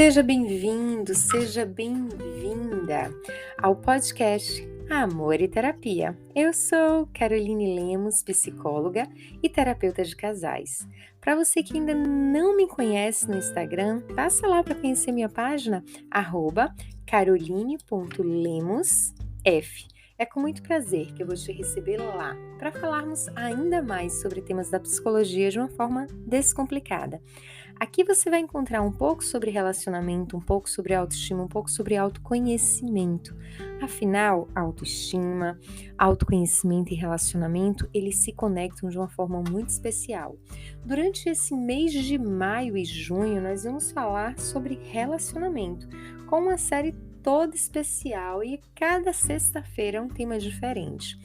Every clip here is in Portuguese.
Seja bem-vindo, seja bem-vinda ao podcast Amor e Terapia. Eu sou Caroline Lemos, psicóloga e terapeuta de casais. Para você que ainda não me conhece no Instagram, passa lá para conhecer minha página, @caroline.lemosf. É com muito prazer que eu vou te receber lá para falarmos ainda mais sobre temas da psicologia de uma forma descomplicada. Aqui você vai encontrar um pouco sobre relacionamento, um pouco sobre autoestima, um pouco sobre autoconhecimento. Afinal, autoestima, autoconhecimento e relacionamento, eles se conectam de uma forma muito especial. Durante esse mês de maio e junho, nós vamos falar sobre relacionamento, com uma série toda especial e cada sexta-feira é um tema diferente.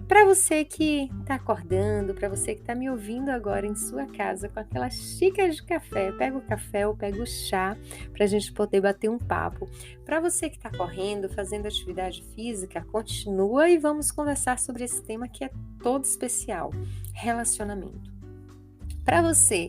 Para você que está acordando, para você que está me ouvindo agora em sua casa com aquela xícara de café, pega o café ou pega o chá para a gente poder bater um papo. Para você que está correndo, fazendo atividade física, continua e vamos conversar sobre esse tema que é todo especial, relacionamento. Para você,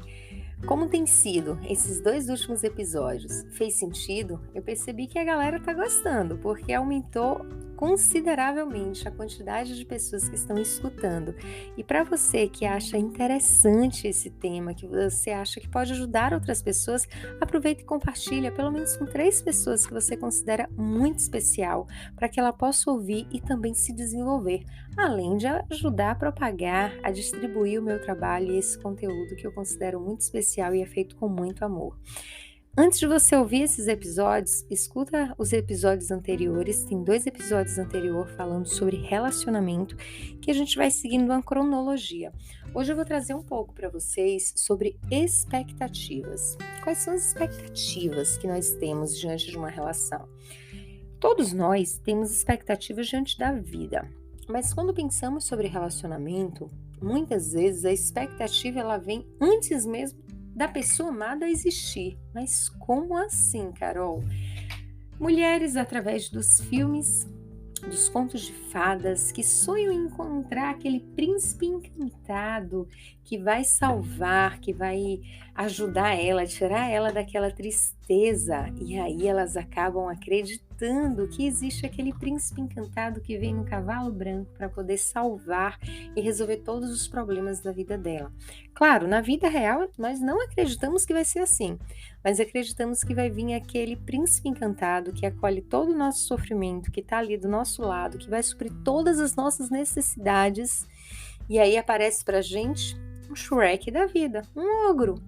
como tem sido esses 2 últimos episódios? Fez sentido? Eu percebi que a galera tá gostando, porque aumentou consideravelmente a quantidade de pessoas que estão escutando. E para você que acha interessante esse tema, que você acha que pode ajudar outras pessoas, aproveita e compartilha pelo menos com 3 pessoas que você considera muito especial, para que ela possa ouvir e também se desenvolver, além de ajudar a propagar, a distribuir o meu trabalho e esse conteúdo que eu considero muito especial e é feito com muito amor. Antes de você ouvir esses episódios, escuta os episódios anteriores, tem 2 episódios anteriores falando sobre relacionamento, que a gente vai seguindo uma cronologia. Hoje eu vou trazer um pouco para vocês sobre expectativas. Quais são as expectativas que nós temos diante de uma relação? Todos nós temos expectativas diante da vida, mas quando pensamos sobre relacionamento, muitas vezes a expectativa ela vem antes mesmo da pessoa amada existir. Mas como assim, Carol? Mulheres, através dos filmes, dos contos de fadas, que sonham em encontrar aquele príncipe encantado que vai salvar, que vai ajudar ela, tirar ela daquela tristeza. E aí elas acabam acreditando que existe aquele príncipe encantado que vem no cavalo branco para poder salvar e resolver todos os problemas da vida dela. Claro, na vida real nós não acreditamos que vai ser assim, mas acreditamos que vai vir aquele príncipe encantado que acolhe todo o nosso sofrimento, que está ali do nosso lado, que vai suprir todas as nossas necessidades. E aí aparece pra gente um Shrek da vida, um ogro,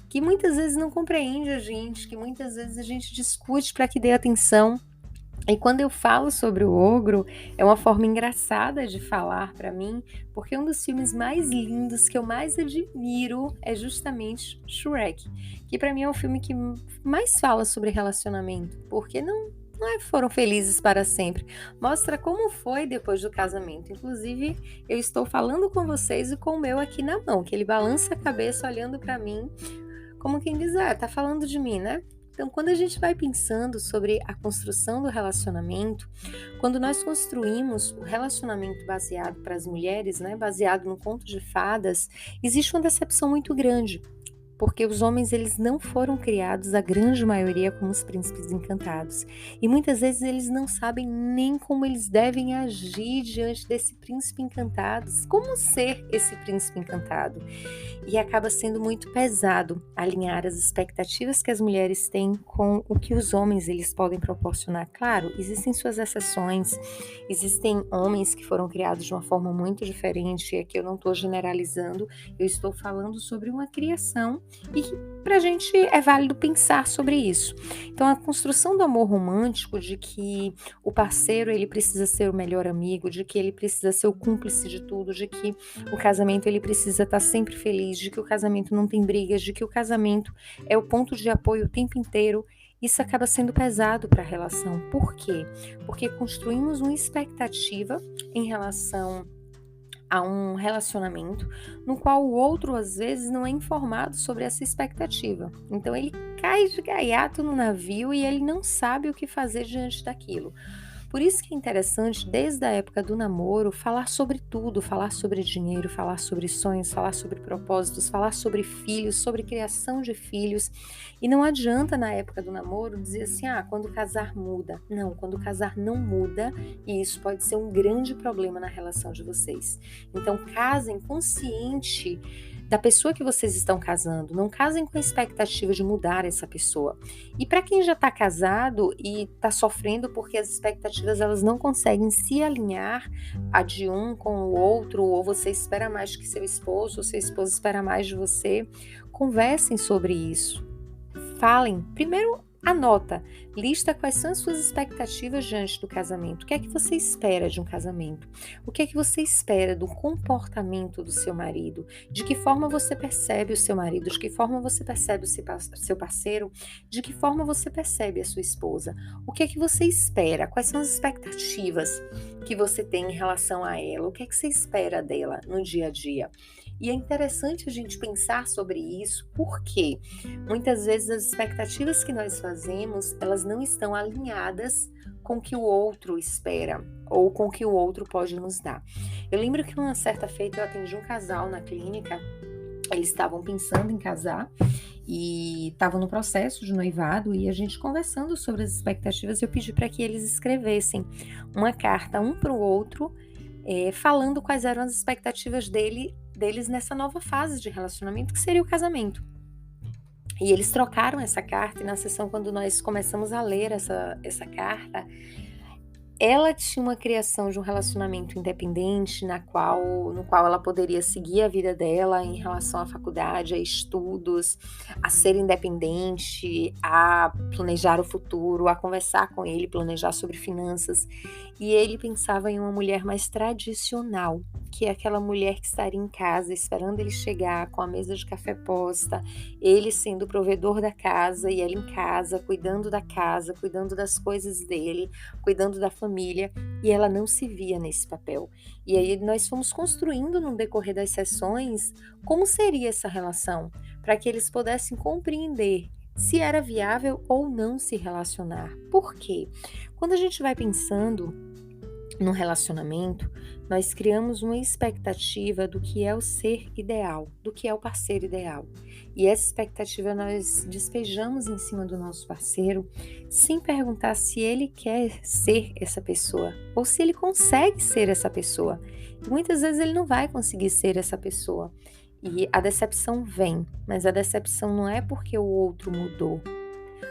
que muitas vezes não compreende a gente, que muitas vezes a gente discute para que dê atenção. E quando eu falo sobre o ogro, é uma forma engraçada de falar para mim, porque um dos filmes mais lindos que eu mais admiro é justamente Shrek, que para mim é o filme que mais fala sobre relacionamento, porque não foram felizes para sempre. Mostra como foi depois do casamento. Inclusive, eu estou falando com vocês e com o meu aqui na mão, que ele balança a cabeça olhando para mim, como quem diz, tá falando de mim, né? Então, quando a gente vai pensando sobre a construção do relacionamento, quando nós construímos o relacionamento baseado para as mulheres, né, baseado no conto de fadas, existe uma decepção muito grande, porque os homens eles não foram criados, a grande maioria, como os príncipes encantados. E muitas vezes eles não sabem nem como eles devem agir diante desse príncipe encantado, como ser esse príncipe encantado. E acaba sendo muito pesado alinhar as expectativas que as mulheres têm com o que os homens eles podem proporcionar. Claro, existem suas exceções, existem homens que foram criados de uma forma muito diferente, e aqui eu não estou generalizando, eu estou falando sobre uma criação e que pra gente é válido pensar sobre isso. Então a construção do amor romântico, de que o parceiro ele precisa ser o melhor amigo, de que ele precisa ser o cúmplice de tudo, de que o casamento ele precisa estar sempre feliz, de que o casamento não tem brigas, de que o casamento é o ponto de apoio o tempo inteiro, isso acaba sendo pesado para a relação. Por quê? Porque construímos uma expectativa em relação a um relacionamento no qual o outro às vezes não é informado sobre essa expectativa. Então ele cai de gaiato no navio e ele não sabe o que fazer diante daquilo. Por isso que é interessante, desde a época do namoro, falar sobre tudo, falar sobre dinheiro, falar sobre sonhos, falar sobre propósitos, falar sobre filhos, sobre criação de filhos. E não adianta na época do namoro dizer assim, quando casar muda. Não, quando casar não muda, e isso pode ser um grande problema na relação de vocês. Então, casem consciente da pessoa que vocês estão casando, não casem com a expectativa de mudar essa pessoa. E para quem já está casado e está sofrendo porque as expectativas elas não conseguem se alinhar a de um com o outro, ou você espera mais que seu esposo, ou seu esposo espera mais de você, conversem sobre isso. Falem, primeiro anota, lista quais são as suas expectativas diante do casamento. O que é que você espera de um casamento? O que é que você espera do comportamento do seu marido? De que forma você percebe o seu marido? De que forma você percebe o seu parceiro? De que forma você percebe a sua esposa? O que é que você espera? Quais são as expectativas que você tem em relação a ela? O que é que você espera dela no dia a dia? E é interessante a gente pensar sobre isso, porque muitas vezes as expectativas que nós fazemos, elas não estão alinhadas com o que o outro espera ou com o que o outro pode nos dar. Eu lembro que uma certa feita eu atendi um casal na clínica, eles estavam pensando em casar e estavam no processo de noivado e a gente conversando sobre as expectativas, eu pedi para que eles escrevessem uma carta um para o outro, falando quais eram as expectativas deles nessa nova fase de relacionamento, que seria o casamento. E eles trocaram essa carta, e na sessão, quando nós começamos a ler essa carta, ela tinha uma criação de um relacionamento independente, no qual ela poderia seguir a vida dela em relação à faculdade, a estudos, a ser independente, a planejar o futuro, a conversar com ele, planejar sobre finanças. E ele pensava em uma mulher mais tradicional, que é aquela mulher que estaria em casa esperando ele chegar com a mesa de café posta, ele sendo o provedor da casa e ela em casa, cuidando da casa, cuidando das coisas dele, cuidando da família, e ela não se via nesse papel. E aí nós fomos construindo no decorrer das sessões como seria essa relação, para que eles pudessem compreender se era viável ou não se relacionar. Por quê? Quando a gente vai pensando num relacionamento, nós criamos uma expectativa do que é o ser ideal, do que é o parceiro ideal. E essa expectativa nós despejamos em cima do nosso parceiro sem perguntar se ele quer ser essa pessoa ou se ele consegue ser essa pessoa. E muitas vezes ele não vai conseguir ser essa pessoa. E a decepção vem, mas a decepção não é porque o outro mudou,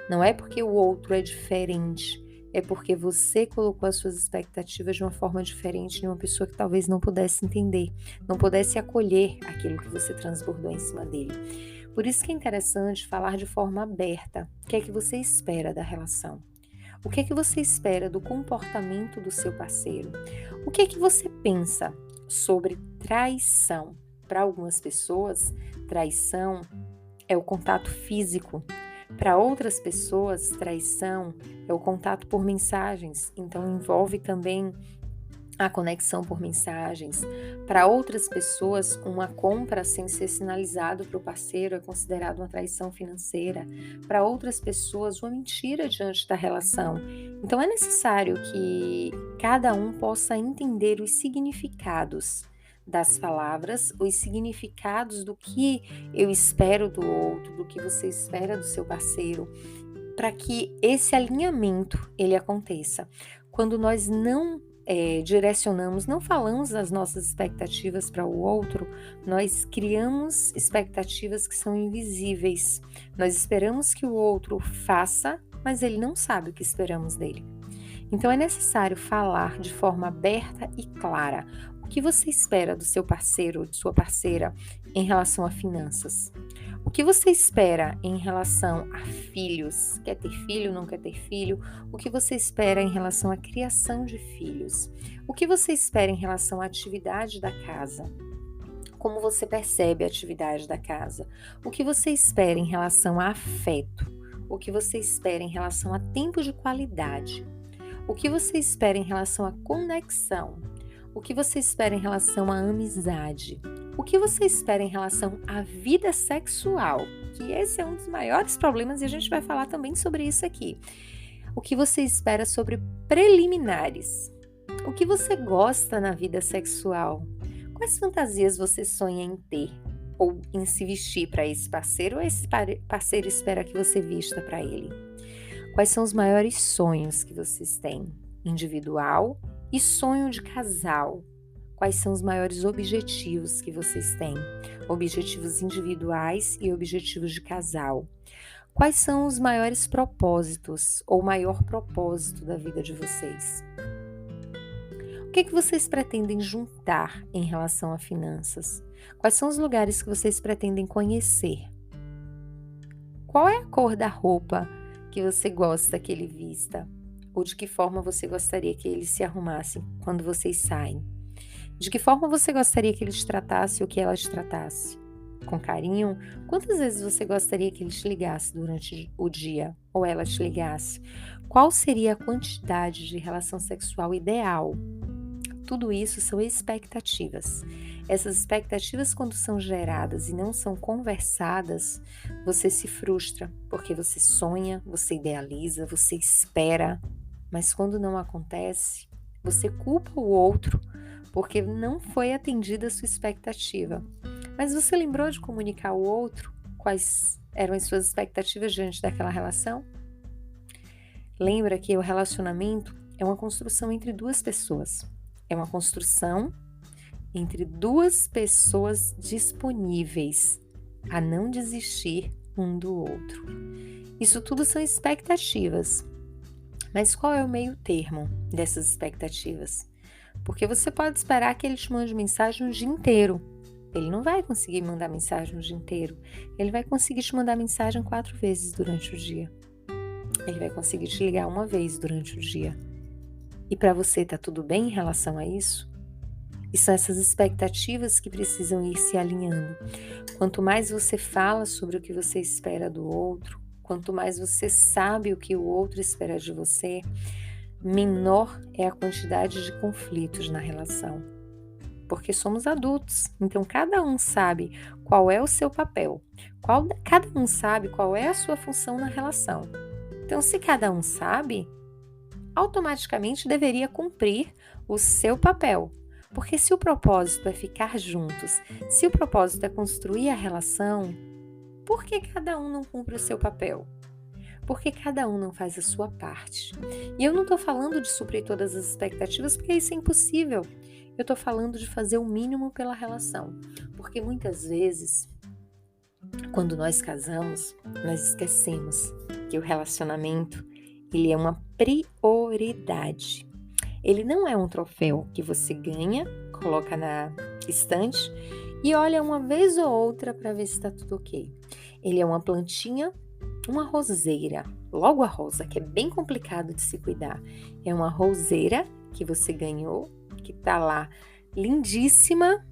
não é porque o outro é diferente, é porque você colocou as suas expectativas de uma forma diferente em uma pessoa que talvez não pudesse entender, não pudesse acolher aquilo que você transbordou em cima dele. Por isso que é interessante falar de forma aberta. O que é que você espera da relação? O que é que você espera do comportamento do seu parceiro? O que é que você pensa sobre traição? Para algumas pessoas, traição é o contato físico. Para outras pessoas, traição é o contato por mensagens, então envolve também a conexão por mensagens. Para outras pessoas, uma compra sem ser sinalizado para o parceiro é considerado uma traição financeira. Para outras pessoas, uma mentira diante da relação. Então é necessário que cada um possa entender os significados das palavras, os significados do que eu espero do outro, do que você espera do seu parceiro, para que esse alinhamento ele aconteça. Quando nós não direcionamos, não falamos das nossas expectativas para o outro, nós criamos expectativas que são invisíveis. Nós esperamos que o outro faça, mas ele não sabe o que esperamos dele. Então é necessário falar de forma aberta e clara. O que você espera do seu parceiro ou de sua parceira em relação a finanças? O que você espera em relação a filhos? Quer ter filho, não quer ter filho? O que você espera em relação à criação de filhos? O que você espera em relação à atividade da casa? Como você percebe a atividade da casa? O que você espera em relação a afeto? O que você espera em relação a tempo de qualidade? O que você espera em relação à conexão? O que você espera em relação à amizade? O que você espera em relação à vida sexual? Que esse é um dos maiores problemas e a gente vai falar também sobre isso aqui. O que você espera sobre preliminares? O que você gosta na vida sexual? Quais fantasias você sonha em ter ou em se vestir para esse parceiro ou esse parceiro espera que você vista para ele? Quais são os maiores sonhos que vocês têm? Individual e sonho de casal. Quais são os maiores objetivos que vocês têm? Objetivos individuais e objetivos de casal. Quais são os maiores propósitos ou o maior propósito da vida de vocês? O que vocês pretendem juntar em relação a finanças? Quais são os lugares que vocês pretendem conhecer? Qual é a cor da roupa que você gosta que ele vista? Ou de que forma você gostaria que ele se arrumasse quando vocês saem? De que forma você gostaria que ele te tratasse ou que ela te tratasse? Com carinho? Quantas vezes você gostaria que ele te ligasse durante o dia ou ela te ligasse? Qual seria a quantidade de relação sexual ideal? Tudo isso são expectativas. Essas expectativas, quando são geradas e não são conversadas, você se frustra, porque você sonha, você idealiza, você espera, mas quando não acontece, você culpa o outro porque não foi atendida a sua expectativa. Mas você lembrou de comunicar ao outro quais eram as suas expectativas diante daquela relação? Lembra que o relacionamento é uma construção entre duas pessoas. É uma construção entre duas pessoas disponíveis a não desistir um do outro. Isso tudo são expectativas. Mas qual é o meio termo dessas expectativas? Porque você pode esperar que ele te mande mensagem o dia inteiro. Ele não vai conseguir mandar mensagem o dia inteiro. Ele vai conseguir te mandar mensagem 4 vezes durante o dia. Ele vai conseguir te ligar 1 vez durante o dia. E para você tá tudo bem em relação a isso? E são essas expectativas que precisam ir se alinhando. Quanto mais você fala sobre o que você espera do outro, quanto mais você sabe o que o outro espera de você, menor é a quantidade de conflitos na relação. Porque somos adultos, então cada um sabe qual é o seu papel, cada um sabe qual é a sua função na relação. Então, se cada um sabe, automaticamente deveria cumprir o seu papel. Porque se o propósito é ficar juntos, se o propósito é construir a relação, por que cada um não cumpre o seu papel? Porque cada um não faz a sua parte. E eu não estou falando de suprir todas as expectativas, porque isso é impossível. Eu estou falando de fazer o mínimo pela relação. Porque muitas vezes, quando nós casamos, nós esquecemos que o relacionamento, ele é uma prioridade. Ele não é um troféu que você ganha, coloca na estante e olha uma vez ou outra para ver se está tudo ok. Ele é uma plantinha, uma roseira, logo a rosa, que é bem complicado de se cuidar. É uma roseira que você ganhou, que está lá lindíssima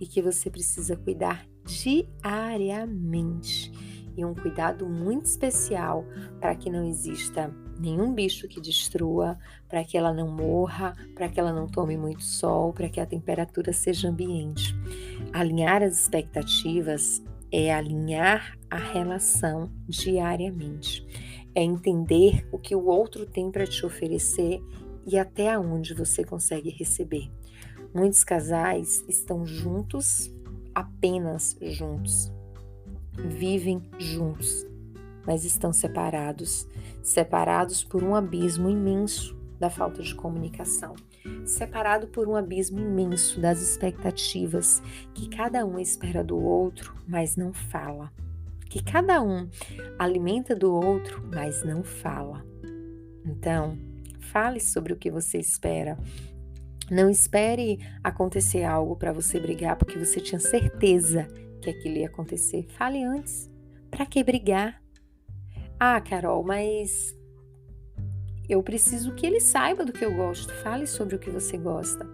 e que você precisa cuidar diariamente. E um cuidado muito especial para que não exista nenhum bicho que destrua, para que ela não morra, para que ela não tome muito sol, para que a temperatura seja ambiente. Alinhar as expectativas é alinhar a relação diariamente. É entender o que o outro tem para te oferecer e até onde você consegue receber. Muitos casais estão juntos, apenas juntos. Vivem juntos, mas estão separados por um abismo imenso da falta de comunicação, separado por um abismo imenso das expectativas que cada um espera do outro, mas não fala, que cada um alimenta do outro, mas não fala. Então, fale sobre o que você espera. Não espere acontecer algo para você brigar, porque você tinha certeza que aquilo ia acontecer. Fale antes. Para que brigar? Ah, Carol, mas eu preciso que ele saiba do que eu gosto. Fale sobre o que você gosta.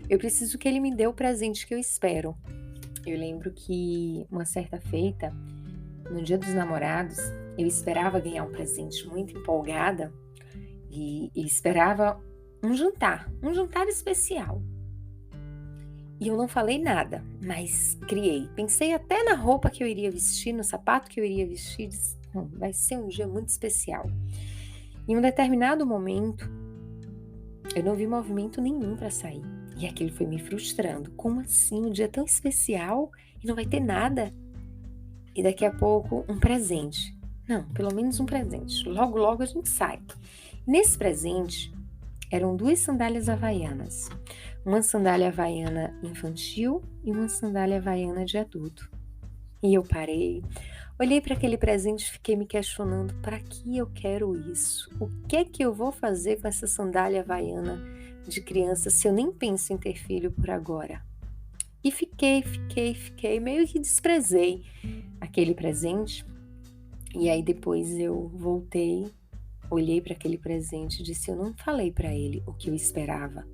Eu preciso que ele me dê o presente que eu espero. Eu lembro que uma certa feita, no Dia dos Namorados, eu esperava ganhar um presente, muito empolgada, e esperava um jantar especial. E eu não falei nada, mas criei. Pensei até na roupa que eu iria vestir, no sapato que eu iria vestir. Disse, vai ser um dia muito especial. Em um determinado momento, eu não vi movimento nenhum para sair. E aquilo foi me frustrando. Como assim? Um dia tão especial e não vai ter nada? E daqui a pouco, um presente. Não, pelo menos um presente. Logo, logo a gente sai. Nesse presente, eram 2 sandálias havaianas. Uma sandália havaiana infantil e uma sandália havaiana de adulto. E eu parei, olhei para aquele presente e fiquei me questionando: para que eu quero isso? O que é que eu vou fazer com essa sandália havaiana de criança se eu nem penso em ter filho por agora? E fiquei, meio que desprezei aquele presente. E aí depois eu voltei, olhei para aquele presente e disse: eu não falei para ele o que eu esperava.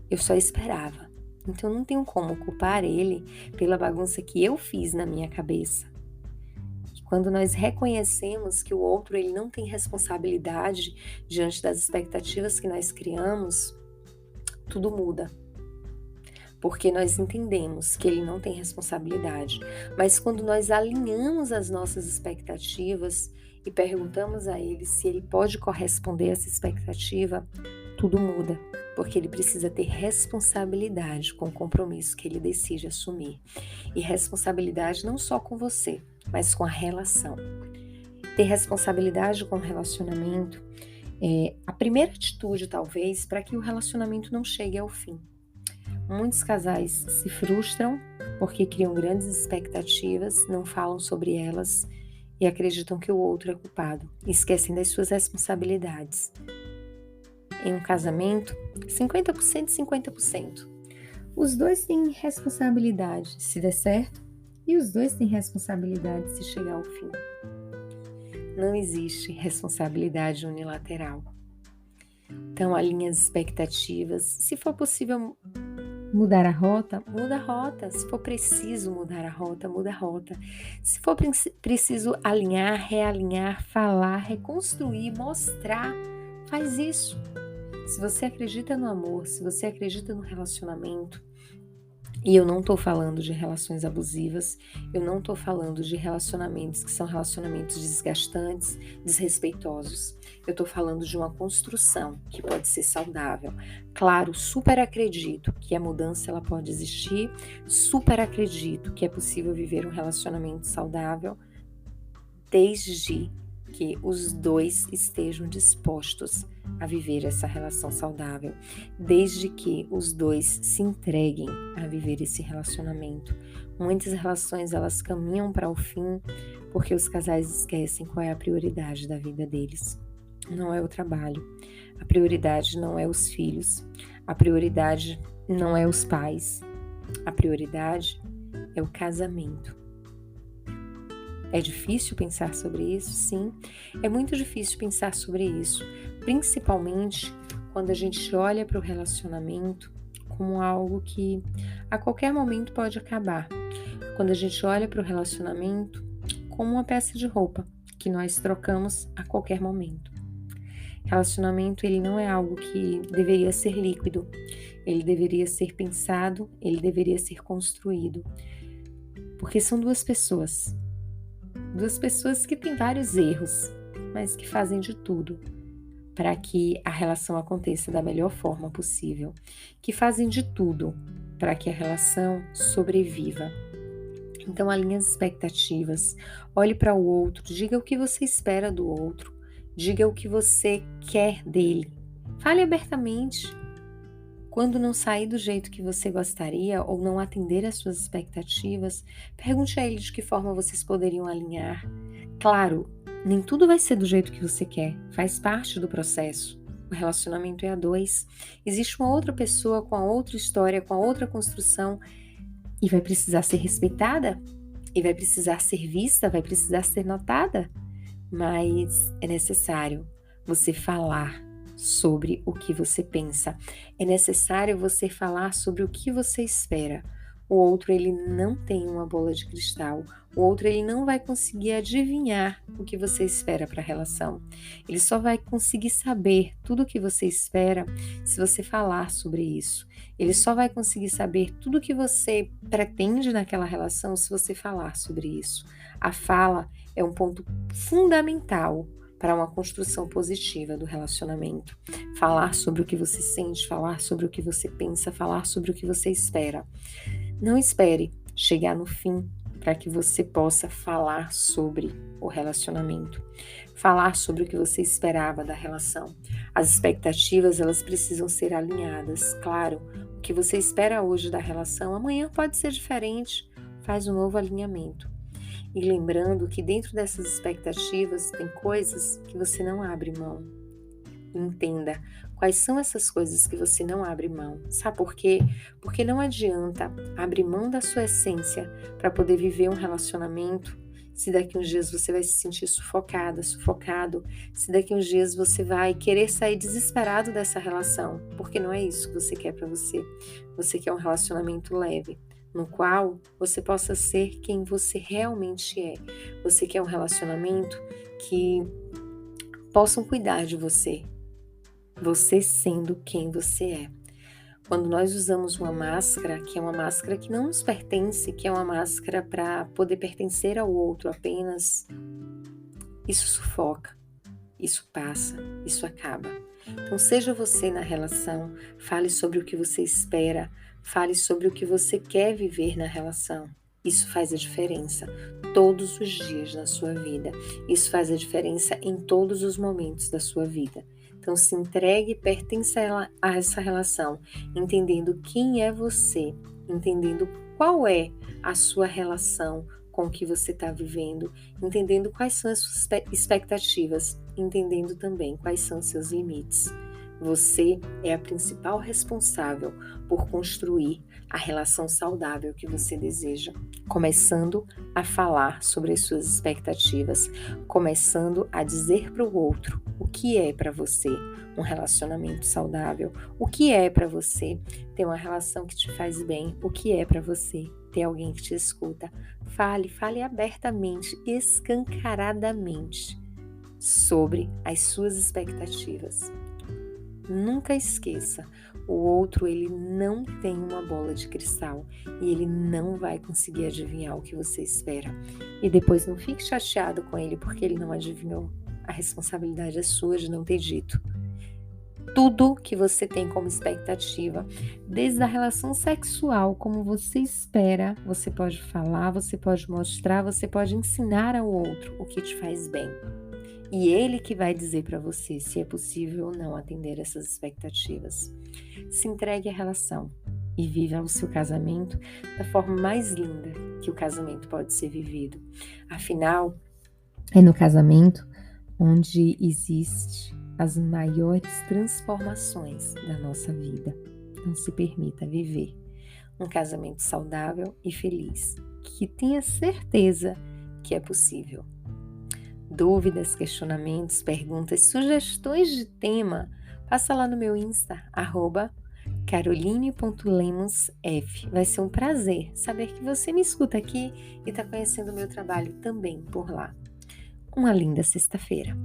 Eu só esperava. Então não tenho como culpar ele pela bagunça que eu fiz na minha cabeça. E quando nós reconhecemos que o outro ele não tem responsabilidade diante das expectativas que nós criamos, tudo muda. Porque nós entendemos que ele não tem responsabilidade. Mas quando nós alinhamos as nossas expectativas e perguntamos a ele se ele pode corresponder a essa expectativa, tudo muda. Porque ele precisa ter responsabilidade com o compromisso que ele decide assumir. E responsabilidade não só com você, mas com a relação. Ter responsabilidade com o relacionamento é a primeira atitude, talvez, para que o relacionamento não chegue ao fim. Muitos casais se frustram porque criam grandes expectativas, não falam sobre elas e acreditam que o outro é culpado. Esquecem das suas responsabilidades. Em um casamento, 50% e 50%. Os dois têm responsabilidade se der certo e os dois têm responsabilidade se chegar ao fim. Não existe responsabilidade unilateral. Então, alinhe as expectativas. Se for possível mudar a rota, muda a rota. Se for preciso mudar a rota, muda a rota. Se for preciso alinhar, realinhar, falar, reconstruir, mostrar, faz isso. Se você acredita no amor, se você acredita no relacionamento, e eu não estou falando de relações abusivas, eu não estou falando de relacionamentos que são relacionamentos desgastantes, desrespeitosos. Eu estou falando de uma construção que pode ser saudável. Claro, super acredito que a mudança ela pode existir, super acredito que é possível viver um relacionamento saudável, desde que os dois estejam dispostos a viver essa relação saudável, desde que os dois se entreguem a viver esse relacionamento. Muitas relações elas caminham para o fim porque os casais esquecem qual é a prioridade da vida deles. Não é o trabalho, a prioridade não é os filhos, a prioridade não é os pais, a prioridade é o casamento. É difícil pensar sobre isso? Sim, é muito difícil pensar sobre isso, principalmente quando a gente olha para o relacionamento como algo que a qualquer momento pode acabar. Quando a gente olha para o relacionamento como uma peça de roupa que nós trocamos a qualquer momento. Relacionamento ele não é algo que deveria ser líquido, ele deveria ser pensado, ele deveria ser construído, porque são duas pessoas que têm vários erros, mas que fazem de tudo para que a relação aconteça da melhor forma possível, que fazem de tudo para que a relação sobreviva. Então, alinhe as expectativas, olhe para o outro, diga o que você espera do outro, diga o que você quer dele, fale abertamente. Quando não sair do jeito que você gostaria ou não atender às suas expectativas, pergunte a ele de que forma vocês poderiam alinhar. Claro, nem tudo vai ser do jeito que você quer, faz parte do processo. O relacionamento é a dois. Existe uma outra pessoa com a outra história, com a outra construção e vai precisar ser respeitada, e vai precisar ser vista, vai precisar ser notada. Mas é necessário você falar sobre o que você pensa. É necessário você falar sobre o que você espera. O outro, ele não tem uma bola de cristal. O outro, ele não vai conseguir adivinhar o que você espera para a relação. Ele só vai conseguir saber tudo o que você espera se você falar sobre isso. Ele só vai conseguir saber tudo o que você pretende naquela relação se você falar sobre isso. A fala é um ponto fundamental para uma construção positiva do relacionamento. Falar sobre o que você sente, falar sobre o que você pensa, falar sobre o que você espera. Não espere chegar no fim para que você possa falar sobre o relacionamento, falar sobre o que você esperava da relação. As expectativas, elas precisam ser alinhadas. Claro, o que você espera hoje da relação, amanhã pode ser diferente. Faz um novo alinhamento. E lembrando que dentro dessas expectativas tem coisas que você não abre mão. Entenda quais são essas coisas que você não abre mão. Sabe por quê? Porque não adianta abrir mão da sua essência para poder viver um relacionamento se daqui uns dias você vai se sentir sufocada, sufocado, se daqui uns dias você vai querer sair desesperado dessa relação, porque não é isso que você quer para você. Você quer um relacionamento leve, no qual você possa ser quem você realmente é. Você quer um relacionamento que possam cuidar de você, você sendo quem você é. Quando nós usamos uma máscara, que é uma máscara que não nos pertence, que é uma máscara para poder pertencer ao outro apenas, isso sufoca, isso passa, isso acaba. Então, seja você na relação, fale sobre o que você espera, fale sobre o que você quer viver na relação. Isso faz a diferença todos os dias na sua vida. Isso faz a diferença em todos os momentos da sua vida. Então, se entregue e pertença a essa relação, entendendo quem é você, entendendo qual é a sua relação com o que você está vivendo, entendendo quais são as suas expectativas, entendendo também quais são os seus limites. Você é a principal responsável por construir a relação saudável que você deseja, começando a falar sobre as suas expectativas, começando a dizer para o outro o que é para você um relacionamento saudável, o que é para você ter uma relação que te faz bem, o que é para você ter alguém que te escuta. Fale abertamente, escancaradamente sobre as suas expectativas. Nunca esqueça, o outro ele não tem uma bola de cristal e ele não vai conseguir adivinhar o que você espera. E depois não fique chateado com ele porque ele não adivinhou. A responsabilidade é sua de não ter dito. Tudo que você tem como expectativa, desde a relação sexual, como você espera, você pode falar, você pode mostrar, você pode ensinar ao outro o que te faz bem. E ele que vai dizer para você se é possível ou não atender essas expectativas. Se entregue à relação e viva o seu casamento da forma mais linda que o casamento pode ser vivido. Afinal, é no casamento onde existe as maiores transformações da nossa vida. Então se permita viver um casamento saudável e feliz, que tenha certeza que é possível. Dúvidas, questionamentos, perguntas, sugestões de tema, passa lá no meu Insta, @caroline.lemonsf. Vai ser um prazer saber que você me escuta aqui e está conhecendo o meu trabalho também por lá. Uma linda sexta-feira.